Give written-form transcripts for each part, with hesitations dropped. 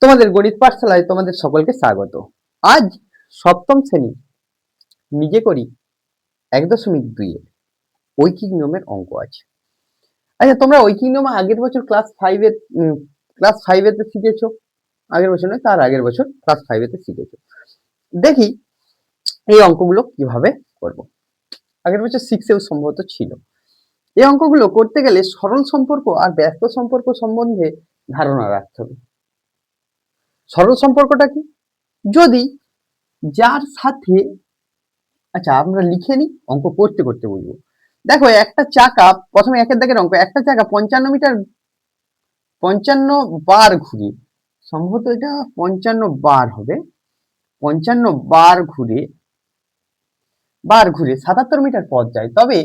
তোমাদের গণিত পাঠশালায় তোমাদের সকলকে স্বাগত। আজ সপ্তম শ্রেণী নিজে করি 1.2 এর ঐকিক নিয়মের অঙ্ক আছে। আচ্ছা, তোমরা ঐকিক নিয়ম আগের বছর ক্লাস 5 এতে শিখেছো। আগের বছর নয়, তার আগের বছর ক্লাস 5 এতে শিখেছো। দেখি এই অঙ্কগুলো কিভাবে করব। আগের বছর 6 এও সম্ভবত ছিল। এই অঙ্কগুলো করতে গেলে সরল সম্পর্ক আর ব্যস্ত সম্পর্ক সম্বন্ধে ধারণা রাখতে হবে। সরল সম্পর্কটা কি? যদি যার সাথে, আচ্ছা আমরা লিখে নিই, অঙ্ক করতে করতে বুঝবো। দেখো, একটা চাকা, প্রথমে একের দাগের অঙ্ক, একটা চাকা 55 বার ঘুরে, সম্ভবত এটা 55 বার হবে, 55 বার ঘুরে 77 মিটার পথ যায়, তবে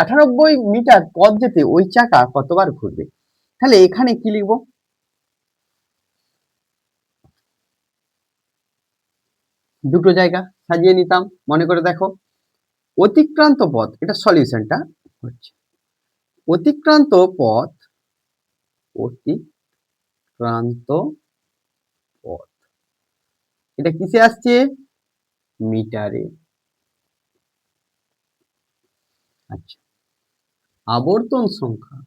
98 মিটার পথ যেতে ওই চাকা কতবার ঘুরবে? তাহলে এখানে কি লিখবো? দুটো জায়গা সাজিয়ে নিতাম। মনে করে দেখো, অতিক্রান্ত পথ, এটা সলিউশনটা হচ্ছে অতিক্রান্ত পথ, অতিক্রান্ত পথ, এটা কিসে আসছে? মিটারে। আচ্ছা, আবর্তন সংখ্যা,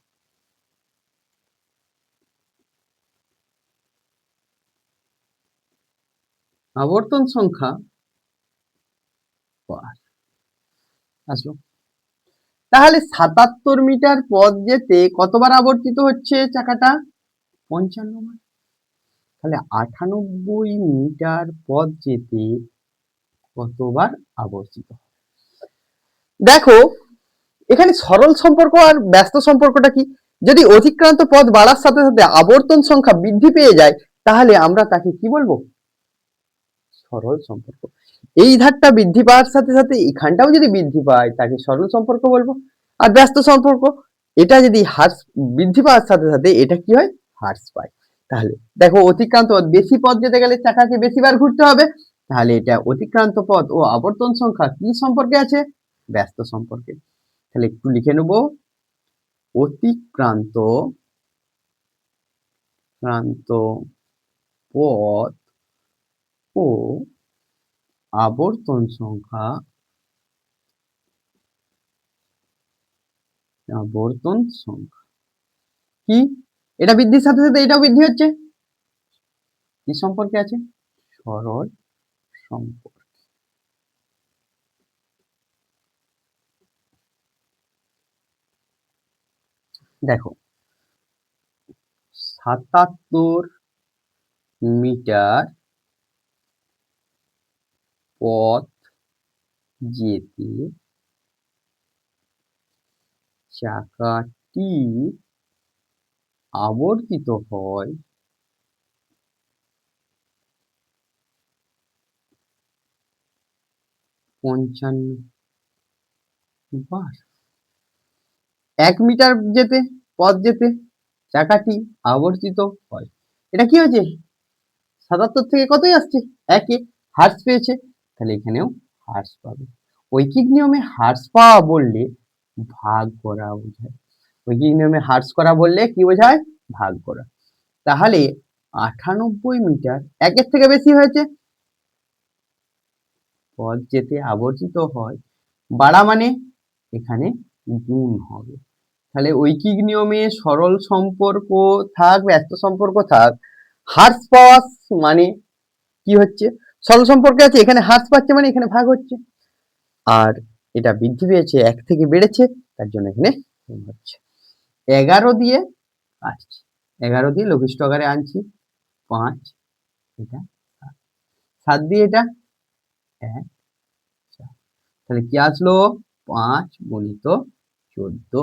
আবর্তন সংখ্যা বার আসলো। তাহলে 77 মিটার পথ যেতে কতবার আবর্তিত হচ্ছে চাকাটা? 55 বার। তাহলে 98 মিটার পথ যেতে কতবার আবর্তিত? দেখো, এখানে সরল সম্পর্ক আর ব্যস্ত সম্পর্কটা কি? যদি অতিক্রান্ত পথ বাড়ার সাথে সাথে আবর্তন সংখ্যা বৃদ্ধি পেয়ে যায়, তাহলে আমরা তাকে কি বলবো? সরল সম্পর্ক। এই ধারটা বৃদ্ধি পাওয়ার সাথে সাথে এখানটাও যদি বৃদ্ধি পায়, তাকে সরল সম্পর্ক বলবো। আর ব্যস্ত সম্পর্ক, এটা যদি হ্রাস বৃদ্ধি পাওয়ার সাথে সাথে এটা কি হয়? হ্রাস পায়। তাহলে দেখো, অতিক্রান্ত পথ, বেশি পথ যেতে গেলে চাকাকে বেশিবার ঘুরতে হবে, তাহলে এটা অতিক্রান্ত পথ ও আবর্তন সংখ্যা কি সম্পর্কে আছে? ব্যস্ত সম্পর্কে। তাহলে একটু লিখে নেব, অতিক্রান্ত পথ ও আবর্তন সংখ্যা কি? এটা বৃদ্ধির সাথে সাথে এটাও বৃদ্ধি হচ্ছে, কি সম্পর্কে আছে? সরল সম্পর্ক। দেখো, 77 মিটার পথ যেতে চাকাটি আবর্তিত হয় 55 বার। 1 মিটার পথ যেতে চাকাটি আবর্তিত হয়, এটা কি হয়েছে? 77 থেকে কতই আসছে? 1 এ হ্রাস পেয়েছে, তাহলে এখানেও হ্রাস পাবে। ঐকিক নিয়মে হ্রাস পাওয়া বললে ভাগ করা বোঝায়। ঐকিক নিয়মে হ্রাস করা বললে কি বোঝায়? ভাগ করা। তাহলে 98 মিটার 1 এর থেকে বেশি হয়েছে, পথ যেতে আবর্তিত হয়, বাড়া মানে এখানে গুণ হবে। তাহলে ঐকিক নিয়মে সরল সম্পর্ক থাক, ব্যস্ত সম্পর্ক থাক, হ্রাস পাওয়া মানে কি হচ্ছে? সরল সম্পর্কে আছে, এখানে হ্রাস পাচ্ছে মানে এখানে ভাগ হচ্ছে, আর এটা বৃদ্ধি পেয়েছে, 1 থেকে বেড়েছে, তার জন্য এখানে গুণ হচ্ছে। 11 দিয়ে আসছি, 11 দিয়ে লঘিষ্ঠ আকারে আনছি, 5, এটা 7 দিয়ে এটা 1, 4, তাহলে কি আসলো? 5 গুণিত 14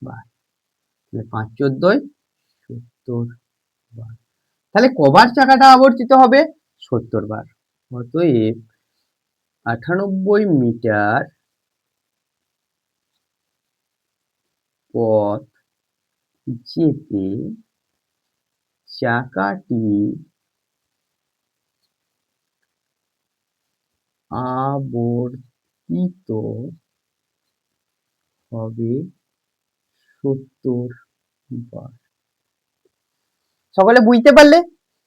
বার, তাহলে 5 14 70 বার। তাহলে কবার চাকাটা আবর্তিত হবে? 70 বার। অতএব 98 মিটার পথ যেতে চাকাটি আবর্তিত হবে 70 বার। সকলে বুঝতে পারলে?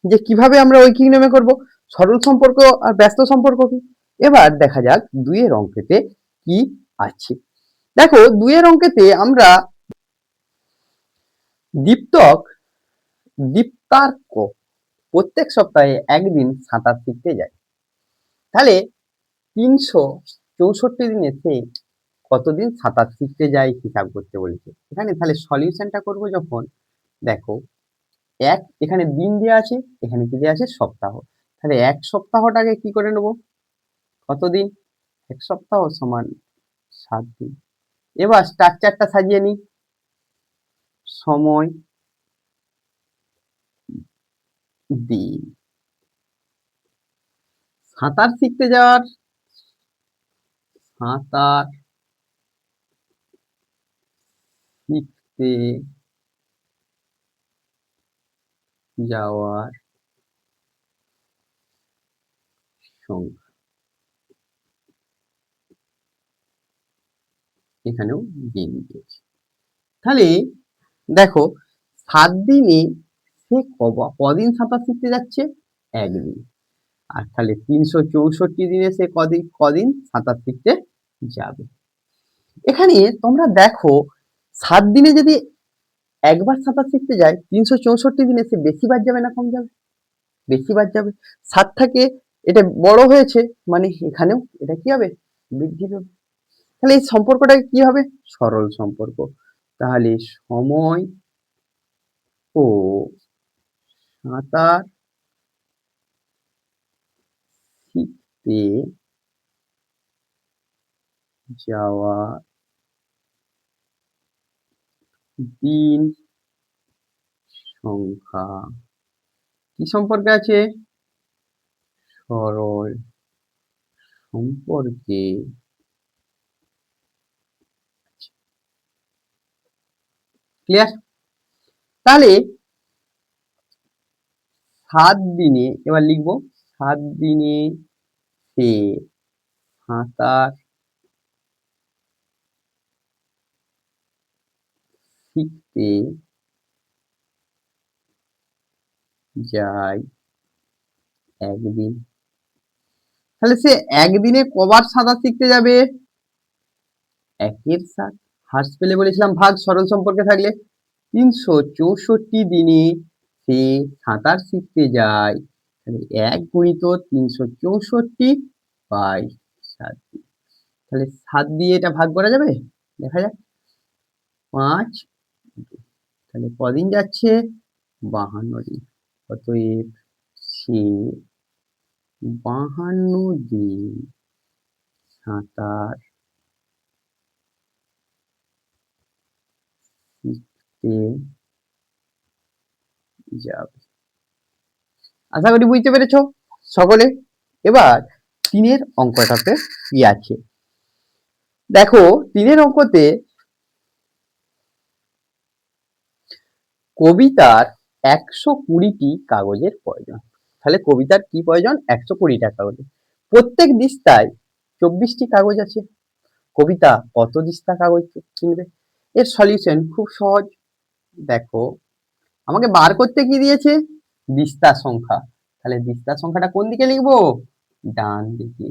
যে কিভাবে আমরা ঐকিক নিয়মে করব। সরল সম্পর্ক আর ব্যস্ত সম্পর্ক কি। এবার দেখা যাক 2 এর অঙ্কেতে কি আছে। দেখো 2 এর অঙ্কেতে আমরা দীপ্তক দীপ্তার্ক প্রত্যেক সপ্তাহে একদিন সাঁতার শিখতে যায়। তাহলে 364 দিনে সে কতদিন সাঁতার শিখতে যায় হিসাব করতে বলেছে। এখানে তাহলে সলিউশনটা করব যখন, দেখো এখানে দিন দেওয়া আছে, এখানে কি দেওয়া আছে সপ্তাহ। তাহলে এক সপ্তাহটাকে কি করে নেব, কতদিন, এক সপ্তাহ সমান 7 দিন। এবার স্ট্রাকচারটা সাজিয়ে নিই, সময়, দিন। সাঁতার শিখতে যাওয়ার, সাঁতার শিখতে যাওয়ার সংখ্যা, এখানেও দিন দিয়েছে। তাহলে দেখো 7 দিনে সে কদিন সাঁতার শিখতে যাচ্ছে, একদিন। আর তাহলে 364 দিনে সে কদিন সাঁতার শিখতে যাবে। এখানে তোমরা দেখো 7 দিনে যদি একবার সাঁতার শিখতে যায়, 364 দিনে সে বেশিবার যাবে না কম যাবে, বেশিবার যাবে। 7 থেকে এটা বড় হয়েছে, মানে এখানেও এটা কি হবে, বৃদ্ধি পাবে। তাহলে এই সম্পর্কটা কি হবে, সরল সম্পর্ক। তাহলে সময় ও সাঁতার শিখতে যাওয়া দিন সংখ্যা কি সম্পর্কে আছে, সরল সম্পর্কে। ক্লিয়ার। তাহলে 7 দিনে, এবার লিখবো 7 দিনে সে সাঁতার শিখতে যায় একদিন। তাহলে সে একদিনে কবার সাঁতার শিখতে যাবে, একের 7, হ্রাস পেলে বলেছিলাম ভাগ, সরল সম্পর্কে থাকলে 364 দিনে সে সাঁতার শিখতে যায়। তাহলে 1 গুণিত 364 বাই 7। তাহলে 7 দিয়ে এটা ভাগ করা যাবে, দেখা যাক। 5, তাহলে কদিন যাচ্ছে, 52 দিন। অতএব সে 52 দিন সাঁতার শিখতে যাবে। আশা করি বুঝতে পেরেছো সকলে। এবার 3 অঙ্কটাতে কি আছে, দেখো 3 অঙ্কতে কবিতার 120টি কাগজের প্রয়োজন। তাহলে কবিতার কি প্রয়োজন, 120টা কাগজ। প্রত্যেক দিস্তায় 24টি কাগজ আছে। কবিতা কত দিস্তা কাগজ কিনবে। এর সলিউশন খুব সহজ। দেখো আমাকে বার করতে কি দিয়েছে, দিস্তা সংখ্যা। তাহলে দিস্তা সংখ্যাটা কোন দিকে লিখবো, ডান দিকে।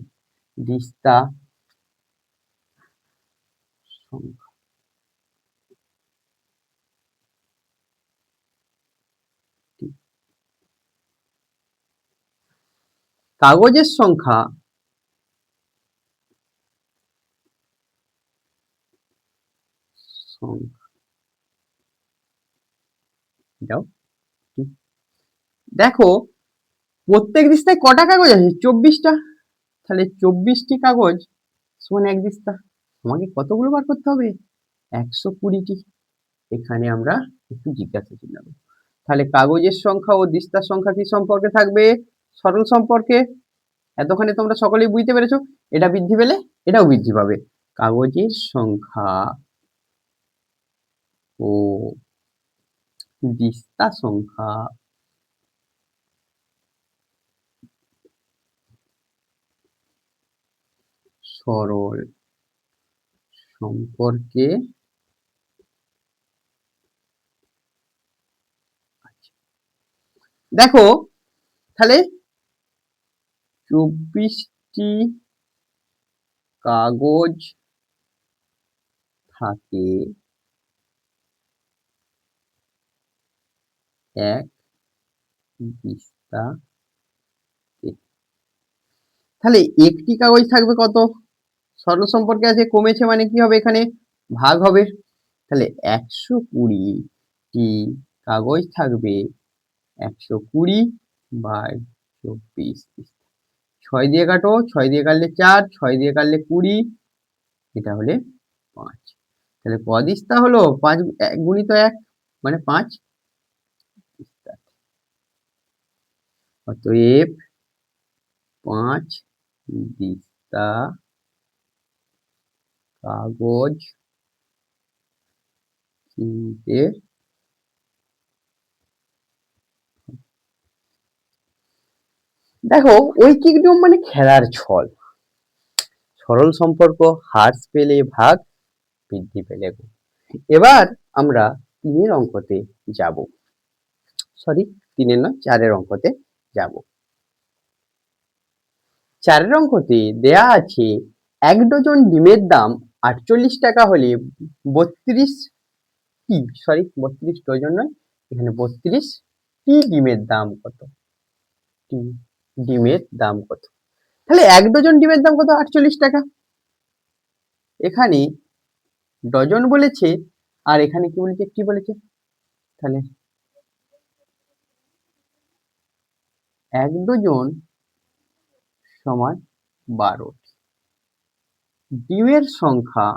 দিস্তা সংখ্যা, কাগজের সংখ্যা দেখো প্রত্যেক দিস্তায় কটা কাগজ আছে, 24টা। তাহলে 24টি কাগজ সমান এক দিস্তা। আমাকে কতগুলো বার করতে হবে, 120টি। এখানে আমরা একটু জিজ্ঞাসা চিহ্ন। তাহলে কাগজের সংখ্যা ও দিস্তার সংখ্যা কি সম্পর্কে থাকবে, সরল সম্পর্কে। এতক্ষণে তোমরা সকলেই বুঝতে পেরেছো। এটা বৃদ্ধি পেলে এটাও বৃদ্ধি পাবে। কাগজের সংখ্যা ও দিস্তা সংখ্যা সরল সম্পর্কে দেখো তাহলে 24টি কাগজ থাকে এক বস্তাতে। তাহলে একটি কাগজ থাকবে কত? সরল সম্পর্কে আছে, কমেছে মানে কি হবে, এখানে ভাগ হবে। তাহলে 120টি কাগজ থাকবে 120/24। 6 দিয়ে কাটো, 6 দিয়ে কাটলে 4, 6 দিয়ে কাটলে 20, এটা হলে 5। তাহলে কদিস্তা হলো 5 গুণিত 1 মানে 5। অতএব 5 দিস্তা কাগজ কিনতে। দেখো ঐকিক নিয়ম মানে খেলার ছল, সরল সম্পর্ক হ্রাস পেলে ভাগ, বৃদ্ধি পেলে গুণ। এবার আমরা 3 অঙ্কতে যাব, সরি 3 নয় 4 অঙ্কতে যাব। 4 অঙ্কতে দেয়া আছে 1 ডজন ডিমের দাম 48 টাকা হলে 32 ডজন নয়, এখানে 32টি ডিমের দাম কত? ডিমের দাম কত? তাহলে 1 ডজন ডিমের দাম কত? 48 টাকা। এখানে ডজন বলেছে আর এখানে কি বলেছে? কি বলেছে? তাহলে 1 ডজন সমান 12। ডিমের সংখ্যা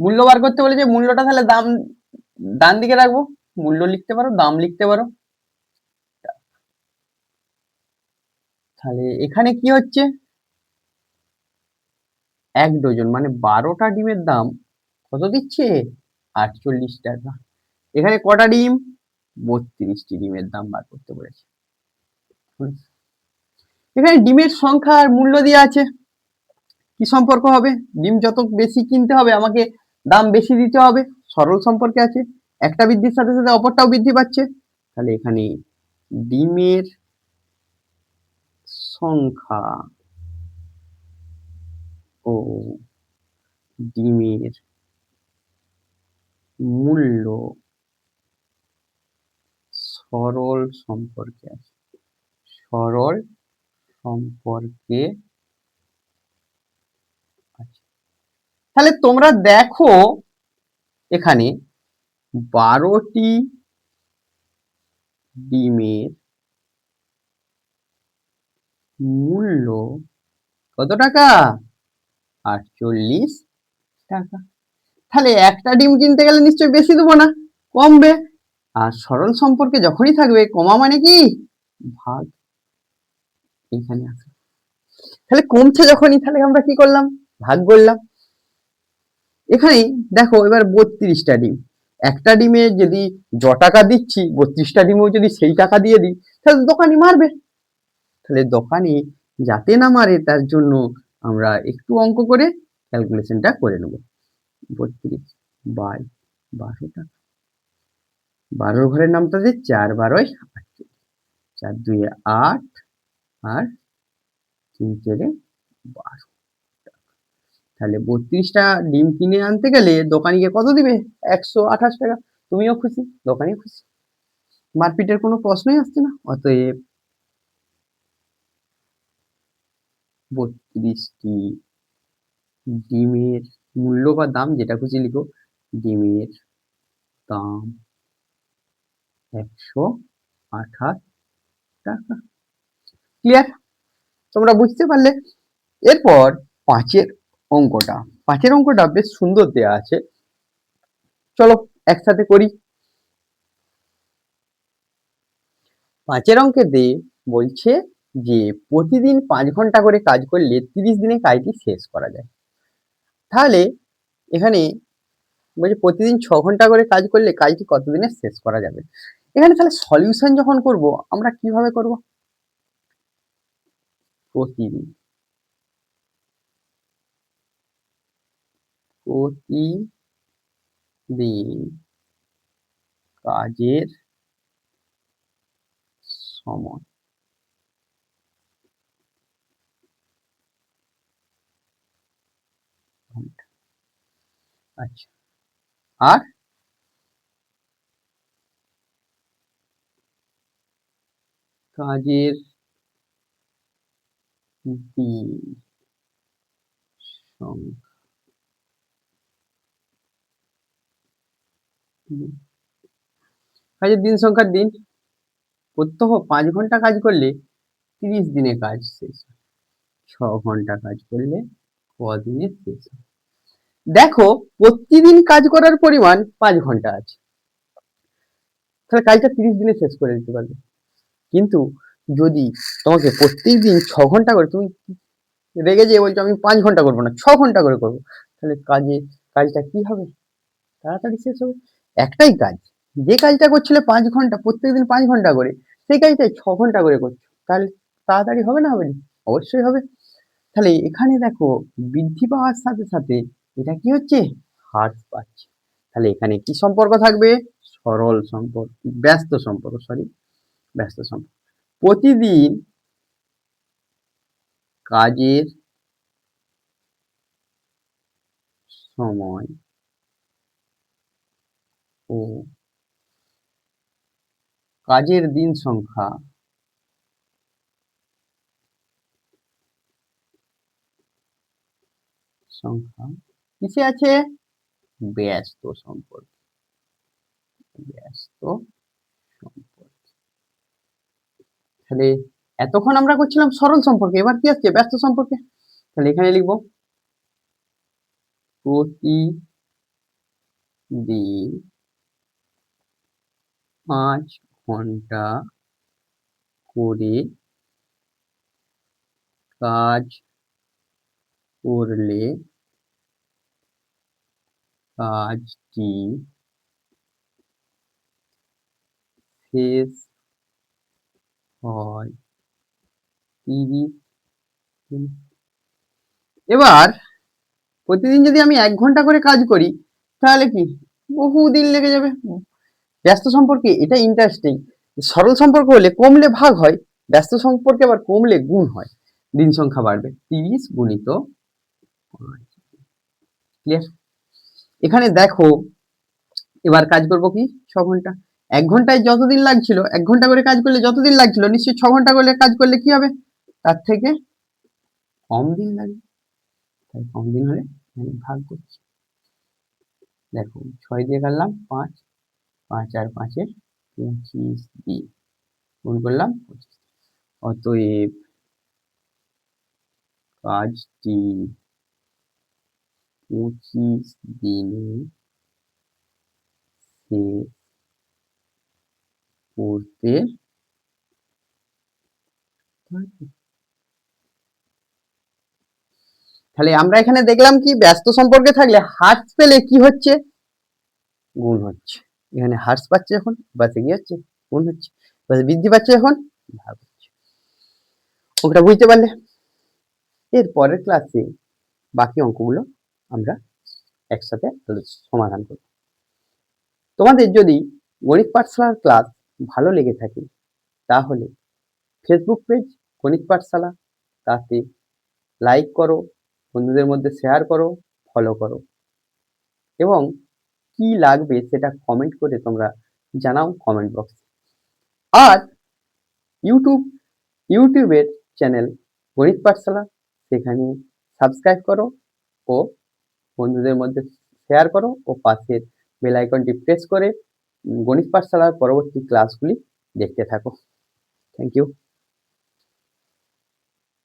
মূল্য বার করতে বলেছে, মূল্যটা তাহলে দাম ডান দিকে রাখবো, মূল্য লিখতে পারো, দাম লিখতে পারো। তাহলে এখানে কি হচ্ছে? 1 ডজন মানে 12টা ডিমের দাম কত দিচ্ছে? 48 টাকা। এখানে কটা ডিম? 32টি ডিমের দাম বার করতে বলেছে। এখানে ডিমের সংখ্যা আর মূল্য দেওয়া আছে, কি সম্পর্ক হবে? ডিম যত বেশি কিনতে হবে আমাকে দাম বেশি দিতে হবে, সরল সম্পর্কে আছে। একটা বৃদ্ধির সাথে সাথে অপরটাও বৃদ্ধি পাচ্ছে। তাহলে এখানে ডিমের সংখ্যা ও ডিমের মূল্য সরল সম্পর্কে আছে, সরল সম্পর্কে আছে। তাহলে তোমরা দেখো এখানে 12টি ডিমের মূল্য কত টাকা? 48 টাকা। তাহলে একটা ডিম কিনতে গেলে নিশ্চয়ই বেশি দেবো না, কমবে। আর সরল সম্পর্কে যখনই থাকবে কমা মানে কি? ভাগ। এখানে আছে, তাহলে কমছে যখনই, তাহলে আমরা কি করলাম? ভাগ করলাম। এখানে দেখো এবার 32টা ডিম, একটা ডিমে যদি টাকা দিচ্ছি 32টা ডিমেও যদি সেই টাকা দিয়ে দিই তাহলে দোকানি মারবে। তাহলে দোকানি যাতে না মারে তার জন্য আমরা একটু অঙ্ক করে ক্যালকুলেশনটা করে নেব। 32/12 টাকা, 12 ঘরের নামটা দিয়ে 4 12 48, 4 2 8 আর 3 4 12। তাহলে 32টা ডিম কিনে আনতে গেলে দোকানিকে কত দিবে? 128 টাকা। তুমিও খুশি, দোকানিও খুশি, মারপিটের কোনো প্রশ্নই আসছে না। অতএব 32টি ডিমের মূল্য বা দাম যেটা খুশি লিখো, ডিমের দাম 128 টাকা। ক্লিয়ার? তোমরা বুঝতে পারলে? এরপর 5 অঙ্কটা, 5 অঙ্কটা বেশ সুন্দর দেয়া আছে, চলো একসাথে করি। 5 অঙ্কেতে বলছে যে প্রতিদিন 5 ঘন্টা করে কাজ করলে 30 দিনে কাজটি শেষ করা যায়। তাহলে এখানে বলছে প্রতিদিন 6 ঘন্টা করে কাজ করলে কাজটি কত দিনে শেষ করা যাবে। এখানে তাহলে সলিউশন যখন করব আমরা কিভাবে করব? প্রতিদিন প্রতিদিন কাজের সময়। আচ্ছা, আর কাজের দিন সংখ্যা। কাজের দিন সংখ্যার দিন প্রত্যহ 5 ঘন্টা কাজ করলে 30 দিনে কাজ শেষ হয়। 6 ঘন্টা কাজ করলে কদিনে শেষ হয়? দেখো, প্রতিদিন কাজ করার পরিমাণ 5 ঘন্টা আছে, তাহলে কাজটা 30 দিনে শেষ করে দিতে পারবে। কিন্তু যদি তোমাকে প্রত্যেকদিন 6 ঘন্টা করে, তুমি রেগে যেয়ে বলছো আমি 5 ঘন্টা করবো না, 6 ঘন্টা করে করবো, তাহলে কাজটা কি হবে? তাড়াতাড়ি শেষ হবে। একটাই কাজ, যে কাজটা করছিলে 5 ঘন্টা, প্রত্যেকদিন 5 ঘন্টা করে, সেই কাজটাই 6 ঘন্টা করে করছো, তাহলে তাড়াতাড়ি হবে না হবে না? অবশ্যই হবে। তাহলে এখানে দেখো, বৃদ্ধি পাওয়ার সাথে সাথে এটা কি হচ্ছে? হ্রাস পাচ্ছে। তাহলে এখানে কি সম্পর্ক থাকবে? সরল সম্পর্ক, ব্যস্ত সম্পর্ক, ব্যস্ত সম্পর্ক। প্রতিদিন কাজের সময় ও কাজের দিন সংখ্যা কিসে আছে? ব্যস্ত সম্পর্ক। ব্যস্ত সম্পর্ক। তাহলে এতক্ষণ আমরা করছিলাম সরল সম্পর্কে, এবার কি আসছে? ব্যস্ত সম্পর্কে। তাহলে এখানে লিখবো প্রতিদিন 5 ঘন্টা করে কাজ করলে কাজটি শেষ হয় 30 দিন। এবার প্রতিদিন যদি আমি 1 ঘন্টা করে কাজ করি, তাহলে কি বহুদিন লেগে যাবে। ব্যস্ত সম্পর্কে এটা ইন্টারেস্টিং, সরল সম্পর্ক হলে কমলে ভাগ হয়, ব্যস্ত সম্পর্কে আবার কমলে গুণ হয়, দিন সংখ্যা বাড়বে। 30 গুণিত 5। ক্লিয়ার? এখানে দেখো, এবার কাজ করব কি? 6 ঘন্টা। 1 ঘন্টায় যতদিন লাগছিল, 1 ঘন্টা করে কাজ করলে যতদিন লাগছিল, নিশ্চয়ই 6 ঘন্টা করে কাজ করলে কি হবে? তার থেকে কম দিন লাগবে। তাই কম দিন হলে আমি ভাগ করছি। দেখো, 6 দিয়ে কাটলাম 5, 5 আর 5 এর 25 দিন, গুণ করলাম 25। অতএব কাজটি 25 দিনে শেষ করতে পারবে। তাহলে আমরা এখানে দেখলাম কি, ব্যস্ত সম্পর্কে থাকলে হ্রাস পেলে কি হচ্ছে? গুণ হচ্ছে। এখানে হ্রাস পাচ্ছে যখন, বাসে কি হচ্ছে? গুণ হচ্ছে। বাসে বৃদ্ধি পাচ্ছে যখন, ভাগ হচ্ছে। ওটা বুঝতে পারলে? এর পরের ক্লাসে বাকি অঙ্কগুলো আমরা একসাথে সমাধান করব। তোমাদের যদি গণিত পাঠশালার ক্লাস ভালো লেগে থাকে, তাহলে ফেসবুক পেজ গণিত পাঠশালা, তাতে লাইক করো, বন্ধুদের মধ্যে শেয়ার করো, ফলো করো, এবং কি লাগবে সেটা কমেন্ট করে তোমরা জানাও কমেন্ট বক্সে। আর ইউটিউবের চ্যানেল গণিত পাঠশালা, সেখানে সাবস্ক্রাইব করো ও বন্ধুদের মধ্যে শেয়ার করো, ও পাশের বেল আইকনটি প্রেস করে গণিত পাঠশালার পরবর্তী ক্লাসগুলি দেখতে থাকো। Thank you.